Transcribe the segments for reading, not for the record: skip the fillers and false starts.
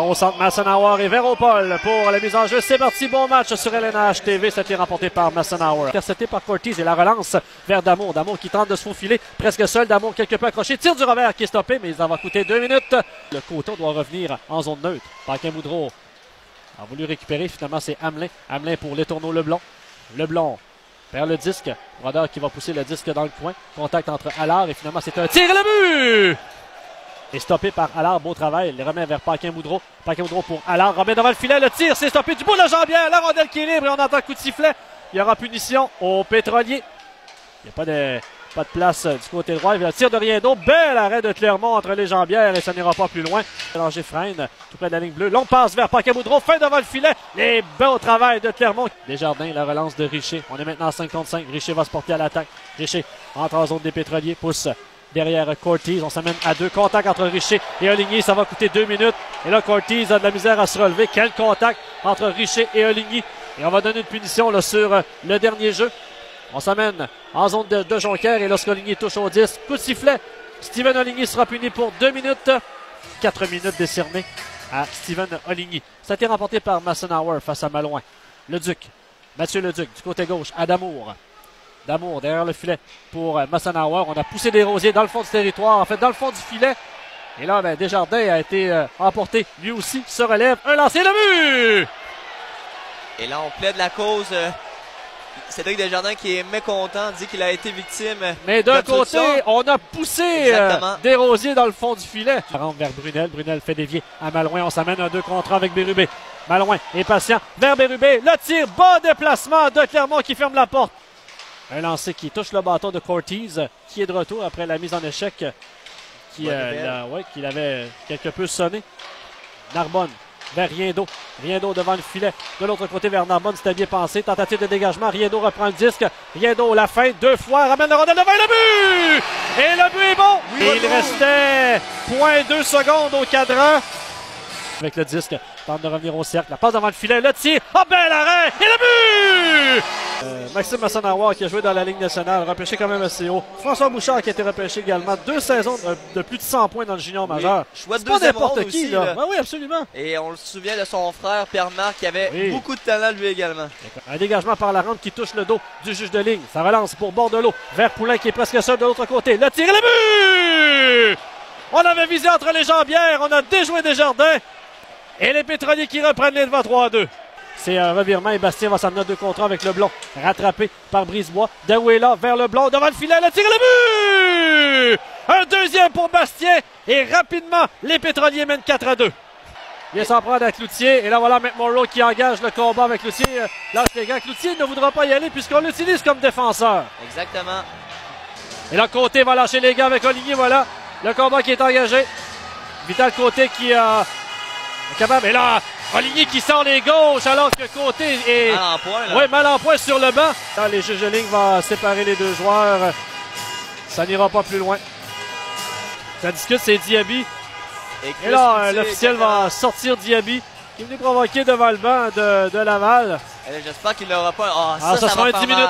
Ballon au centre, Massenauer et Veropol pour la mise en jeu. C'est parti, bon match sur LNH TV. C'était remporté par Massenauer. Intercepté par Cortez et la relance vers Damour. Damour qui tente de se faufiler, presque seul. Damour quelque peu accroché. Tire du revers qui est stoppé, mais ça va coûter 2 minutes. Le coton doit revenir en zone neutre. Paquin-Boudreau a voulu récupérer. Finalement, c'est Hamelin. Hamelin pour Letourneau Leblond. Leblond perd le disque. Brodeur qui va pousser le disque dans le coin. Contact entre Allard et finalement, c'est un tir et le but! Et stoppé par Allard, beau travail. Il les remet vers Paquin-Boudreau. Paquin-Boudreau pour Allard. Remet devant le filet. Le tir, c'est stoppé du bout de la jambière. La rondelle qui est libre et on entend le coup de sifflet. Il y aura punition au Pétrolier. Il n'y a pas de place du côté droit. Il y a le tir de Riendo. Bel arrêt de Clermont entre les jambières et ça n'ira pas plus loin. Mélanger freine tout près de la ligne bleue. Longue passe vers Paquin-Boudreau. Fin devant le filet. Les beaux travail de Clermont. Desjardins, la relance de Richer. On est maintenant à 5 contre 5. Richer va se porter à l'attaque. Richer entre en zone des Pétroliers. Pousse derrière Cortez. On s'amène à 2. Contact entre Richer et Oligny. Ça va coûter 2 minutes. Et là, Cortez a de la misère à se relever. Quel contact entre Richer et Oligny. Et on va donner une punition là, sur le dernier jeu. On s'amène en zone de Jonquière et lorsqu'Oligny touche au 10, coup de sifflet. Steven Oligny sera puni pour 2 minutes. 4 minutes décernées à Steven Oligny. Ça a été remporté par Massenauer face à Malouin. Leduc, Mathieu Leduc du côté gauche à Damour. Damour derrière le filet pour Massenauer. On a poussé des rosiers dans le fond du territoire, en fait dans le fond du filet. Et là, Desjardins a été emporté. Lui aussi se relève. Un lancer, le but! Et là, on plaide la cause. Cédric Desjardins qui est mécontent, dit qu'il a été victime. Mais d'un côté, on a poussé des rosiers dans le fond du filet. On rentre vers Brunel. Brunel fait dévier à Malouin. On s'amène un 2 contre 1 avec Bérubé. Malouin est patient vers Bérubé. Le tir, bas déplacement de Clermont qui ferme la porte. Un lancer qui touche le bâton de Cortez, qui est de retour après la mise en échec qui l'avait quelque peu sonné. Narbonne vers Riendo. Riendo devant le filet. De l'autre côté vers Narbonne, c'était bien pensé. Tentative de dégagement. Riendo reprend le disque. Riendo, la fin, 2 fois, ramène le rondelle devant le but! Et le but est bon! Oui, il restait 0.2 secondes au cadran. Avec le disque, tente de revenir au cercle. La passe devant le filet, le tir. Oh, bel arrêt! Et le but! Maxime Massenauer qui a joué dans la Ligue nationale, repêché quand même assez haut. François Bouchard qui a été repêché également. 2 saisons de plus de 100 points dans le junior majeur. Choix de pas n'importe qui, là. Ouais, oui, absolument. Et on se souvient de son frère, Pierre-Marc, qui avait beaucoup de talent lui également. Un dégagement par la rampe qui touche le dos du juge de ligne. Ça relance pour Bordelot vers Poulain qui est presque seul de l'autre côté. Le tir et le but! On avait visé entre les jambières. On a déjoué Desjardins. Et les Pétroliers qui reprennent les devants 3-2. C'est un revirement et Bastien va s'amener 2 contre 1 avec Leblond. Rattrapé par Brisebois. Daouela vers Leblond. Devant le filet, le tir et le but! Un deuxième pour Bastien. Et rapidement, les Pétroliers mènent 4-2. Il vient s'en prendre à Cloutier. Et là, voilà McMorrow qui engage le combat avec Cloutier. Lâche les gants. Cloutier ne voudra pas y aller puisqu'on l'utilise comme défenseur. Exactement. Et là, Côté va lâcher les gants avec Oligny. Voilà le combat qui est engagé. Vital Côté qui a capable. Et là, Oligny qui sort les gauches alors que Côté est mal en point, là. Ouais, mal en point sur le banc. Là, les juges de ligne vont séparer les 2 joueurs. Ça n'ira pas plus loin. Ça discute, c'est Diaby. Et là, l'officiel va sortir Diaby, qui est venu provoquer devant le banc de Laval. J'espère qu'il n'aura pas. Ça sera 10 minutes.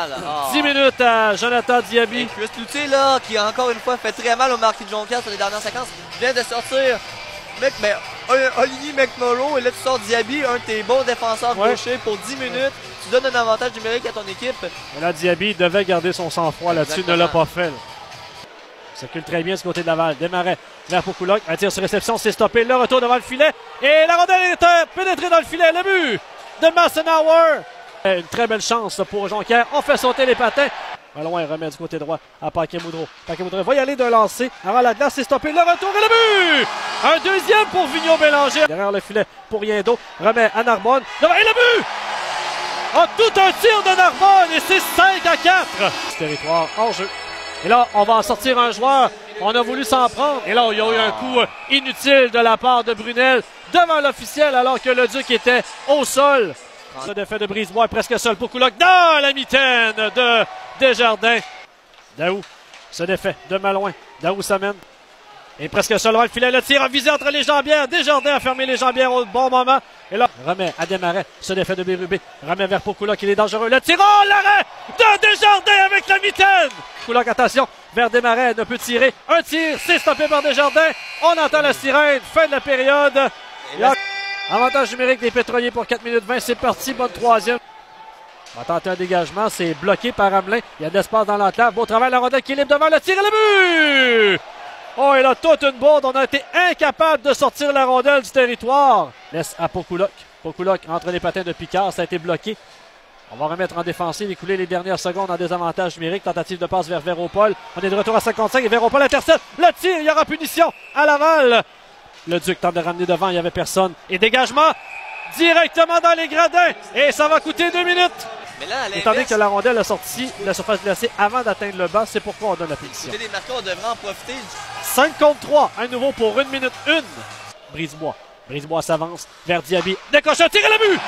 10 minutes à Jonathan Diaby. Et Chris Cloutier, là, qui a encore une fois fait très mal au marquis de Jonquière sur les dernières séquences, vient de sortir. Oligny McMorrow, et là tu sors Diaby, un de tes bons défenseurs gauchers pour 10 minutes. Tu donnes un avantage numérique à ton équipe. Et là, Diaby devait garder son sang-froid là-dessus, ne l'a pas fait. Il circule très bien ce côté de Laval. Desmarais vers Poucouloc. Un tir sur réception, c'est stoppé. Le retour devant le filet. Et la rondelle est pénétrée dans le filet. Le but de Massenauer. Une très belle chance pour Jonquière. On fait sauter les patins. Malouin remet du côté droit à Paquin-Boudreau. Paquin-Boudreau va y aller d'un lancer. Avant la glace, c'est stoppé. Le retour et le but! Un deuxième pour Vigneault-Bélanger. Derrière le filet pour Riendo. Remet à Narbonne. Et le but! Oh, tout un tir de Narbonne et c'est 5-4. Territoire hors jeu. Et là, on va en sortir un joueur. On a voulu s'en prendre. Et là, il y a eu un coup inutile de la part de Brunel devant l'officiel alors que le Duc était au sol. Ce défait de Brisebois presque seul pour Poucouloc dans la mitaine de Desjardins. Daou, ce défait de Malouin. Daou s'amène. Et presque seul devant le filet. Le tir a visé entre les jambières. Desjardins a fermé les jambières au bon moment. Et là, remet à Desmarais. Ce défait de Bérubé. Remet vers Poucouloc. Il est dangereux. Le tir. Oh, l'arrêt de Desjardins avec la mitaine. Poucouloc, attention. Vers Desmarais. Ne peut tirer. Un tir. C'est stoppé par Desjardins. On entend la sirène. Fin de la période. Avantage numérique des Pétroliers pour 4 minutes 20. C'est parti, bonne troisième. On va tenter un dégagement, c'est bloqué par Hamelin. Il y a de l'espace dans l'enclave. Beau travail, la rondelle qui est libre devant le tir et le but! Oh, et là, toute une bourde. On a été incapable de sortir la rondelle du territoire. Laisse à Pokulok. Pokulok entre les patins de Picard. Ça a été bloqué. On va remettre en défensive, écouler les dernières secondes en désavantage numérique. Tentative de passe vers Véropol. On est de retour à 55 et Véropol intercepte le tir. Il y aura punition à Laval. Le Duc tente de ramener devant. Il n'y avait personne. Et dégagement directement dans les gradins. Et ça va coûter 2 minutes. Mais là, étant donné que la rondelle a sorti de la surface glacée avant d'atteindre le banc, c'est pourquoi on donne la punition. Les marqueurs devraient en profiter. 5 contre 3, à nouveau pour 1 minute 1. Brisebois. Brisebois s'avance vers Diaby. Décoche un tir et le but!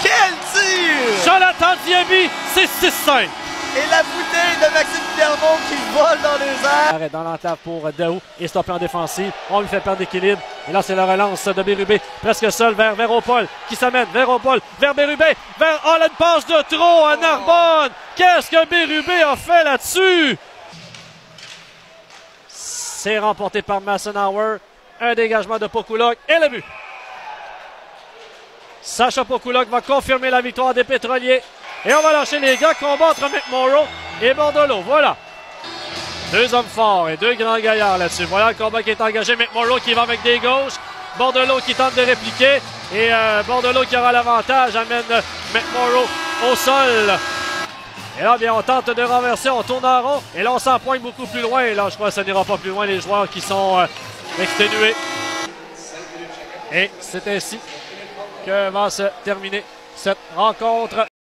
Quel tir! Jonathan Diaby, c'est 6-5. Et la bouteille de Maxime Clermont qui vole dans les airs. Arrête dans l'enclave pour Daou et stoppé en défensive. On lui fait perdre d'équilibre. Et là, c'est la relance de Bérubé. Presque seul vers Véropol qui s'amène. Véropol vers Bérubé. Vers une passe de trop à Narbonne. Qu'est-ce que Bérubé a fait là-dessus? C'est remporté par Massenauer. Un dégagement de Pokulok et le but. Sacha Pokulok va confirmer la victoire des Pétroliers. Et on va lâcher les gars. Combat entre McMorrow et Bordeleau. Voilà. 2 hommes forts et 2 grands gaillards là-dessus. Voilà le combat qui est engagé. McMorrow qui va avec des gauches. Bordeleau qui tente de répliquer. Et Bordeleau qui aura l'avantage amène McMorrow au sol. Et là, bien, on tente de renverser. On tourne en rond. Et là, on s'empoigne beaucoup plus loin. Et là, je crois que ça n'ira pas plus loin. Les joueurs qui sont exténués. Et c'est ainsi que va se terminer cette rencontre.